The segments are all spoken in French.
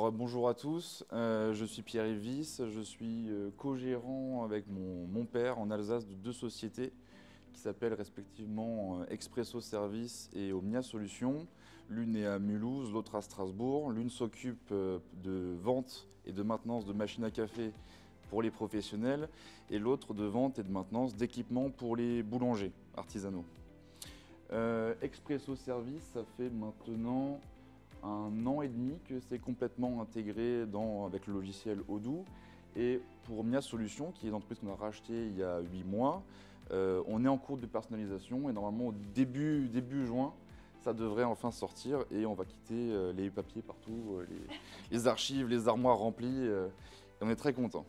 Alors bonjour à tous, je suis Pierre-Yves Wyss, je suis co-gérant avec mon père en Alsace de deux sociétés qui s'appellent respectivement Expresso Service et Omnia Solutions. L'une est à Mulhouse, l'autre à Strasbourg. L'une s'occupe de vente et de maintenance de machines à café pour les professionnels et l'autre de vente et de maintenance d'équipements pour les boulangers artisanaux. Expresso Service, ça fait maintenant 1 an et demi que c'est complètement intégré avec le logiciel Odoo. Et pour Omnia Solutions, qui est une entreprise qu'on a rachetée il y a 8 mois, on est en cours de personnalisation et normalement au début juin, ça devrait enfin sortir et on va quitter les papiers partout, les archives, les armoires remplies et on est très content.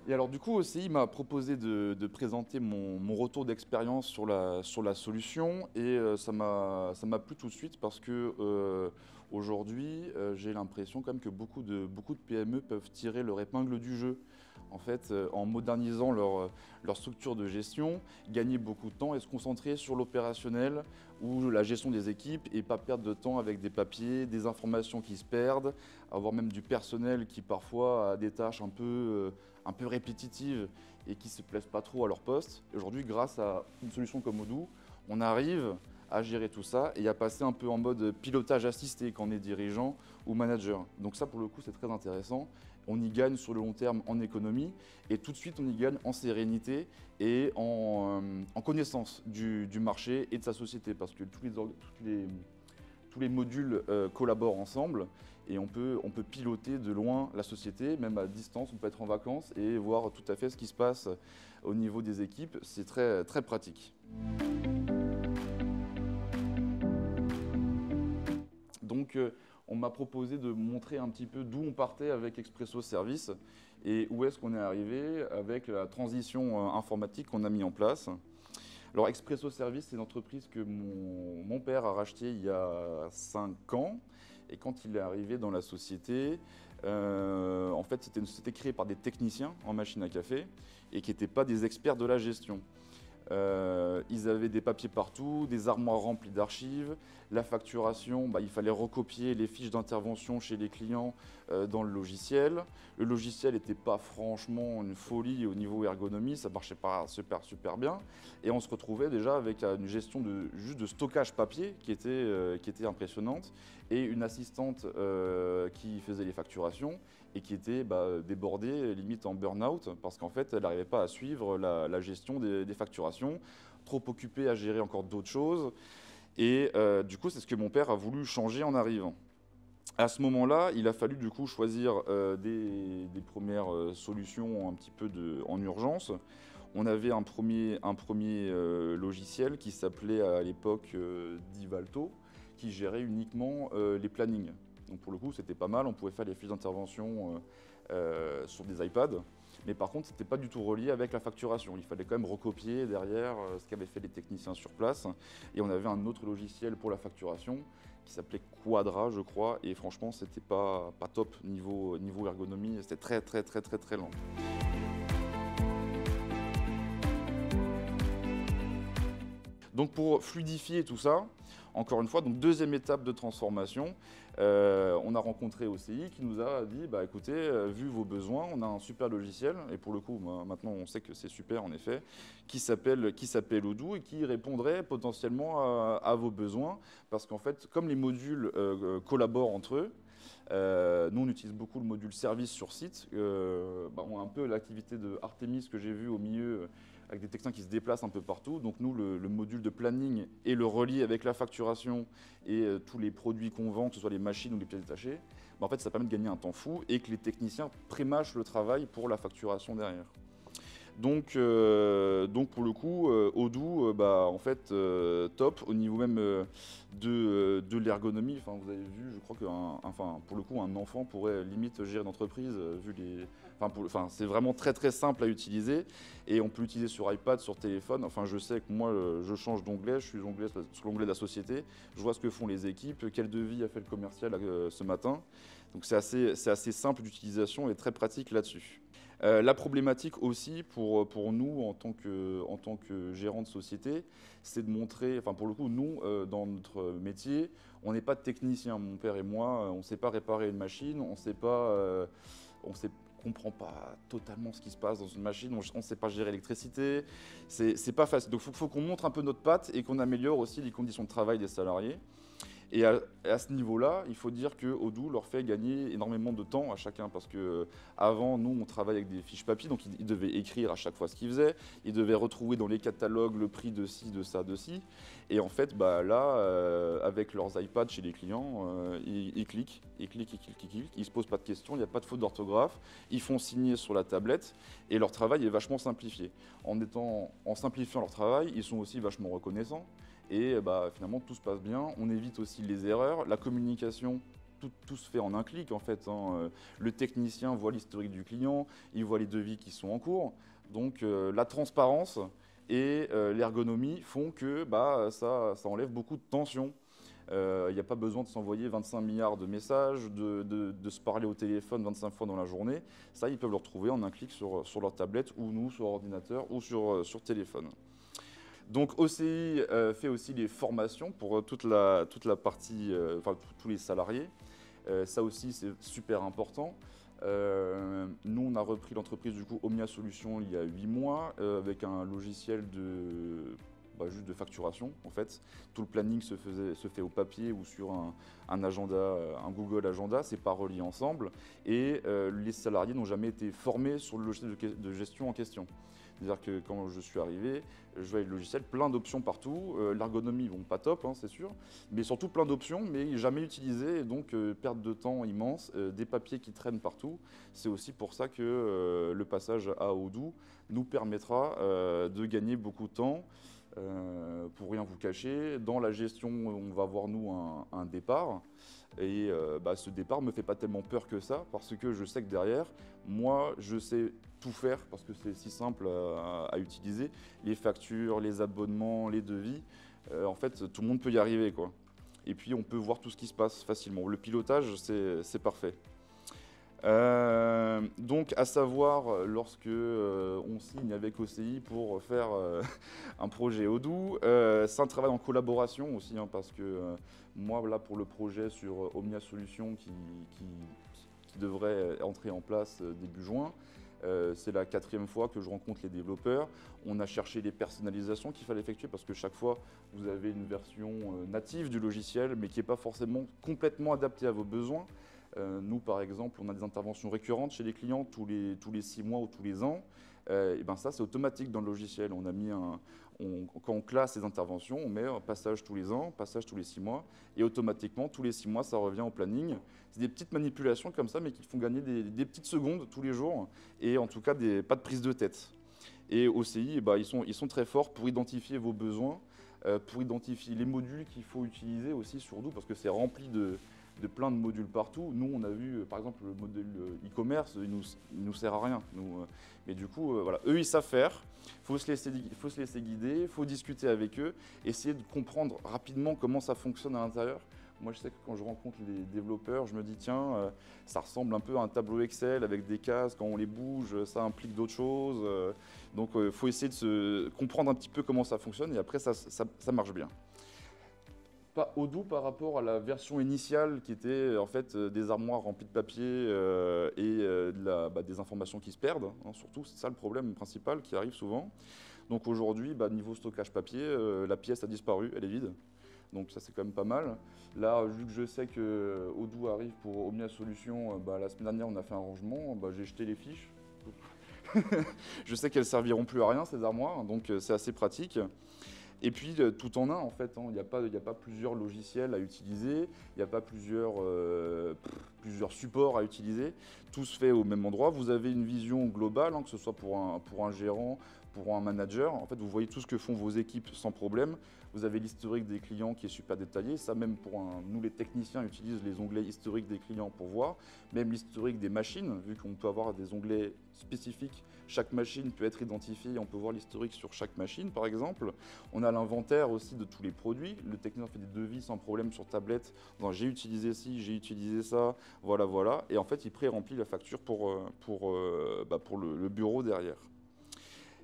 Et alors du coup aussi, il m'a proposé de présenter mon retour d'expérience sur la solution et ça m'a plu tout de suite parce que aujourd'hui, j'ai l'impression quand même que beaucoup de PME peuvent tirer leur épingle du jeu. En fait, en modernisant leur structure de gestion, gagner beaucoup de temps et se concentrer sur l'opérationnel ou la gestion des équipes et pas perdre de temps avec des papiers, des informations qui se perdent, avoir même du personnel qui parfois a des tâches un peu répétitives et qui ne se plaisent pas trop à leur poste. Aujourd'hui, grâce à une solution comme Odoo, on arrive à gérer tout ça et à passer un peu en mode pilotage assisté quand on est dirigeant ou manager. Donc ça, pour le coup, c'est très intéressant. On y gagne sur le long terme en économie et tout de suite, on y gagne en sérénité et en connaissance du marché et de sa société parce que tous les modules collaborent ensemble et on peut piloter de loin la société, même à distance, on peut être en vacances et voir tout à fait ce qui se passe au niveau des équipes. C'est très, très pratique. Donc on m'a proposé de montrer un petit peu d'où on partait avec Expresso Service et où est-ce qu'on est arrivé avec la transition informatique qu'on a mis en place. Alors Expresso Service, c'est une entreprise que mon père a rachetée il y a 5 ans. Et quand il est arrivé dans la société, en fait c'était une société créée par des techniciens en machine à café et qui n'étaient pas des experts de la gestion. Ils avaient des papiers partout, des armoires remplies d'archives. La facturation, il fallait recopier les fiches d'intervention chez les clients dans le logiciel. Le logiciel n'était pas franchement une folie au niveau ergonomie, ça ne marchait pas super bien. Et on se retrouvait déjà avec une gestion juste de stockage papier qui était impressionnante et une assistante qui faisait les facturations et qui était débordée, limite en burn-out, parce qu'en fait, elle n'arrivait pas à suivre la gestion des facturations, trop occupée à gérer encore d'autres choses. Et du coup, c'est ce que mon père a voulu changer en arrivant. À ce moment-là, il a fallu du coup choisir des premières solutions un petit peu en urgence. On avait un premier logiciel qui s'appelait à l'époque Divalto, qui gérait uniquement les plannings. Donc pour le coup, c'était pas mal, on pouvait faire les fiches d'intervention sur des iPads, mais par contre, c'était pas du tout relié avec la facturation. Il fallait quand même recopier derrière ce qu'avaient fait les techniciens sur place. Et on avait un autre logiciel pour la facturation qui s'appelait Quadra, je crois, et franchement, c'était pas top niveau ergonomie, c'était très lent. Donc pour fluidifier tout ça, encore une fois, donc deuxième étape de transformation, on a rencontré OCI qui nous a dit écoutez, vu vos besoins, on a un super logiciel, et pour le coup, maintenant on sait que c'est super en effet, qui s'appelle Odoo et qui répondrait potentiellement à vos besoins, parce qu'en fait, comme les modules collaborent entre eux, nous, on utilise beaucoup le module service sur site. On a un peu l'activité de Artemis que j'ai vu au milieu avec des techniciens qui se déplacent un peu partout. Donc nous, le module de planning et le relier avec la facturation et tous les produits qu'on vend, que ce soit les machines ou les pièces détachées, en fait, ça permet de gagner un temps fou et que les techniciens prémâchent le travail pour la facturation derrière. Donc pour le coup, Odoo, en fait, top au niveau même de l'ergonomie. Enfin, vous avez vu, je crois que pour le coup, un enfant pourrait limite gérer une entreprise c'est vraiment très simple à utiliser et on peut l'utiliser sur iPad, sur téléphone. Enfin, je sais que moi, je change d'onglet, je suis sur l'onglet de la société, je vois ce que font les équipes, quel devis a fait le commercial ce matin. Donc c'est assez simple d'utilisation et très pratique là-dessus. La problématique aussi pour nous en tant que gérant de société, c'est de montrer, enfin pour le coup, nous, dans notre métier, on n'est pas technicien. Mon père et moi, on ne sait pas réparer une machine, on comprend pas totalement ce qui se passe dans une machine, on ne sait pas gérer l'électricité, c'est pas facile. Donc il faut qu'on montre un peu notre patte et qu'on améliore aussi les conditions de travail des salariés. Et à ce niveau-là, il faut dire que Odoo leur fait gagner énormément de temps à chacun parce que avant, nous, on travaille avec des fiches papier, donc ils devaient écrire à chaque fois ce qu'ils faisaient, ils devaient retrouver dans les catalogues le prix de ci, de ça, de ci. Et en fait, bah, là, avec leurs iPads chez les clients, ils cliquent, ils ne se posent pas de questions, il n'y a pas de faute d'orthographe, ils font signer sur la tablette et leur travail est vachement simplifié. En simplifiant leur travail, ils sont aussi vachement reconnaissants. Et bah, finalement, tout se passe bien. On évite aussi les erreurs. La communication, tout se fait en un clic en fait. Le technicien voit l'historique du client, il voit les devis qui sont en cours. Donc la transparence et l'ergonomie font que bah, ça enlève beaucoup de tension. Il n'y a pas besoin de s'envoyer 25 milliards de messages, de se parler au téléphone 25 fois dans la journée. Ça, ils peuvent le retrouver en un clic sur leur tablette ou nous, sur ordinateur ou sur téléphone. Donc OCI fait aussi des formations pour toute la partie, enfin tous les salariés. Ça aussi c'est super important. Nous on a repris l'entreprise du coup Omnia Solutions il y a 8 mois avec un logiciel juste de facturation en fait. Tout le planning se fait au papier ou sur un agenda, un Google Agenda, c'est pas relié ensemble. Et les salariés n'ont jamais été formés sur le logiciel de gestion en question. C'est-à-dire que quand je suis arrivé, je voyais le logiciel, plein d'options partout. L'ergonomie, bon, pas top, hein, c'est sûr, mais surtout plein d'options, mais jamais utilisées, et donc perte de temps immense, des papiers qui traînent partout. C'est aussi pour ça que le passage à Odoo nous permettra de gagner beaucoup de temps. Pour rien vous cacher, dans la gestion, on va avoir nous un départ. Et ce départ ne me fait pas tellement peur que ça, parce que je sais que derrière, moi, je sais tout faire, parce que c'est si simple à utiliser. Les factures, les abonnements, les devis, en fait, tout le monde peut y arriver, quoi. Et puis, on peut voir tout ce qui se passe facilement. Le pilotage, c'est parfait. Donc, à savoir, lorsque on signe avec OCI pour faire un projet Odoo, c'est un travail en collaboration aussi, hein, parce que moi, là, pour le projet sur Omnia Solutions qui devrait entrer en place début juin, c'est la 4e fois que je rencontre les développeurs. On a cherché les personnalisations qu'il fallait effectuer parce que chaque fois, vous avez une version native du logiciel, mais qui n'est pas forcément complètement adaptée à vos besoins. Nous, par exemple, on a des interventions récurrentes chez les clients tous les 6 mois ou tous les ans. Et ben ça, c'est automatique dans le logiciel. On a mis quand on classe les interventions, on met un passage tous les ans, passage tous les 6 mois, et automatiquement, tous les 6 mois, ça revient au planning. C'est des petites manipulations comme ça, mais qui font gagner des petites secondes tous les jours, et en tout cas, pas de prise de tête. Et OCI, ils sont très forts pour identifier vos besoins, pour identifier les modules qu'il faut utiliser aussi sur Odoo, parce que c'est rempli de plein de modules partout. Nous, on a vu, par exemple, le module e-commerce, il nous sert à rien. Mais du coup, voilà, eux, ils savent faire. Il faut se laisser guider, il faut discuter avec eux, essayer de comprendre rapidement comment ça fonctionne à l'intérieur. Moi, je sais que quand je rencontre les développeurs, je me dis, tiens, ça ressemble un peu à un tableau Excel avec des cases. Quand on les bouge, ça implique d'autres choses. Donc, il faut essayer de se comprendre un petit peu comment ça fonctionne et après, ça marche bien. Pas Odoo par rapport à la version initiale qui était en fait des armoires remplies de papier et des informations qui se perdent, hein, surtout, c'est ça le problème principal qui arrive souvent. Donc aujourd'hui, niveau stockage papier, la pièce a disparu, elle est vide. Donc ça c'est quand même pas mal. Là, vu que je sais que Odoo arrive pour Omnia Solutions, la semaine dernière on a fait un rangement, j'ai jeté les fiches. Je sais qu'elles serviront plus à rien ces armoires, donc c'est assez pratique. Et puis tout en un en fait, il n'y a pas plusieurs logiciels à utiliser, il n'y a pas plusieurs supports à utiliser, tout se fait au même endroit. Vous avez une vision globale, hein, que ce soit pour un gérant, pour un manager, en fait, vous voyez tout ce que font vos équipes sans problème. Vous avez l'historique des clients qui est super détaillé. Ça, même nous, les techniciens, utilisent les onglets historiques des clients pour voir. Même l'historique des machines, vu qu'on peut avoir des onglets spécifiques. Chaque machine peut être identifiée. On peut voir l'historique sur chaque machine, par exemple. On a l'inventaire aussi de tous les produits. Le technicien fait des devis sans problème sur tablette. J'ai utilisé ci, j'ai utilisé ça, voilà, voilà. Et en fait, il pré-remplit la facture pour le bureau derrière.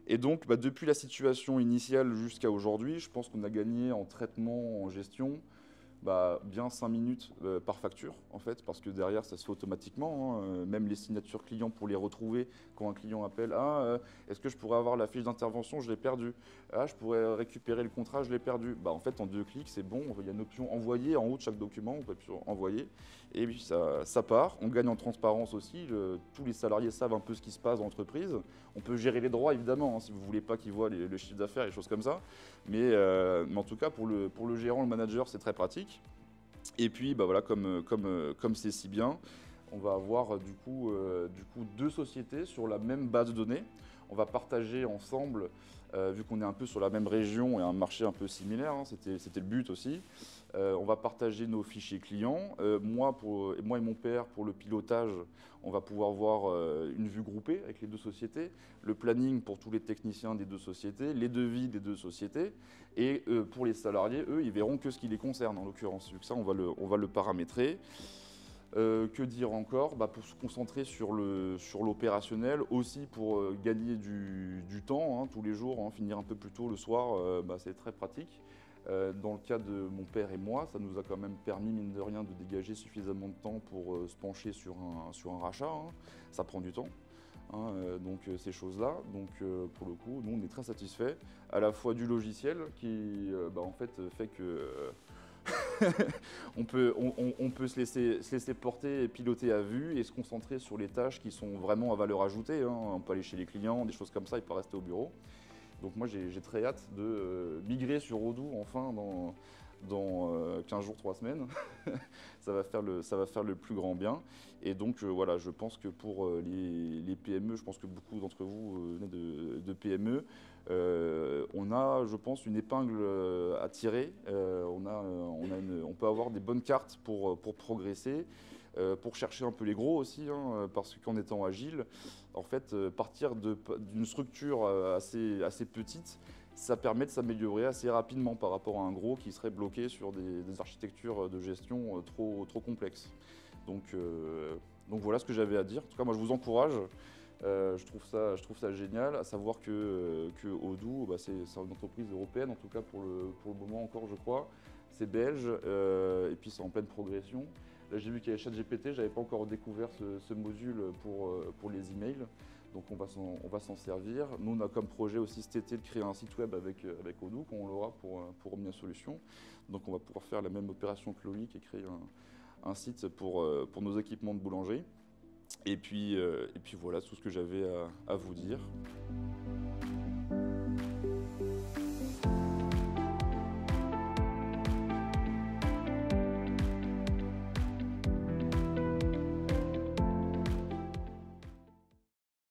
Et donc, depuis la situation initiale jusqu'à aujourd'hui, je pense qu'on a gagné en traitement, en gestion, bien 5 minutes par facture, en fait, parce que derrière, ça se fait automatiquement. Même les signatures clients, pour les retrouver, quand un client appelle, est-ce que je pourrais avoir la fiche d'intervention, je l'ai perdue. Ah, je pourrais récupérer le contrat, je l'ai perdu. En fait, en 2 clics, c'est bon. Il y a une option envoyer en haut de chaque document, on peut envoyer. Et puis, ça part. On gagne en transparence aussi. Tous les salariés savent un peu ce qui se passe dans l'entreprise. On peut gérer les droits, évidemment, si vous ne voulez pas qu'ils voient le chiffre d'affaires et des choses comme ça. Mais en tout cas, pour le gérant, le manager, c'est très pratique. Et puis, voilà, comme c'est si bien, on va avoir du coup 2 sociétés sur la même base de données. On va partager ensemble, vu qu'on est un peu sur la même région et un marché un peu similaire, c'était le but aussi. On va partager nos fichiers clients. Moi et mon père, pour le pilotage, on va pouvoir voir une vue groupée avec les 2 sociétés, le planning pour tous les techniciens des 2 sociétés, les devis des 2 sociétés. Et pour les salariés, eux, ils verront que ce qui les concerne, en l'occurrence. Vu que ça, on va le paramétrer. Que dire encore, pour se concentrer sur l'opérationnel, aussi pour gagner du temps, tous les jours, finir un peu plus tôt le soir, c'est très pratique. Dans le cas de mon père et moi, ça nous a quand même permis, mine de rien, de dégager suffisamment de temps pour se pencher sur un rachat. Ça prend du temps, donc ces choses-là. Donc pour le coup, nous on est très satisfaits, à la fois du logiciel qui en fait fait que on peut se laisser porter et piloter à vue et se concentrer sur les tâches qui sont vraiment à valeur ajoutée. On peut aller chez les clients, des choses comme ça, et pas rester au bureau. Donc moi j'ai très hâte de migrer sur Odoo enfin dans 15 jours, 3 semaines. ça va faire le plus grand bien. Et donc voilà, je pense que pour les PME, je pense que beaucoup d'entre vous venez de PME, on a, je pense, une épingle à tirer. On peut avoir des bonnes cartes pour progresser. Pour chercher un peu les gros aussi, parce qu'en étant agile, en fait, partir d'une structure assez petite, ça permet de s'améliorer assez rapidement par rapport à un gros qui serait bloqué sur des architectures de gestion trop complexes. Donc voilà ce que j'avais à dire. En tout cas, moi je vous encourage. Je trouve ça génial, à savoir que Odoo, c'est une entreprise européenne, en tout cas pour le moment encore, je crois. C'est belge, et puis c'est en pleine progression. Là, j'ai vu qu'il y avait ChatGPT, je n'avais pas encore découvert ce module pour les emails, donc on va s'en servir. Nous, on a comme projet aussi cet été de créer un site web avec Odoo, quand on l'aura pour Omnia Solutions. Donc on va pouvoir faire la même opération que Loïc et créer un site pour nos équipements de boulangerie. Et puis voilà tout ce que j'avais à vous dire.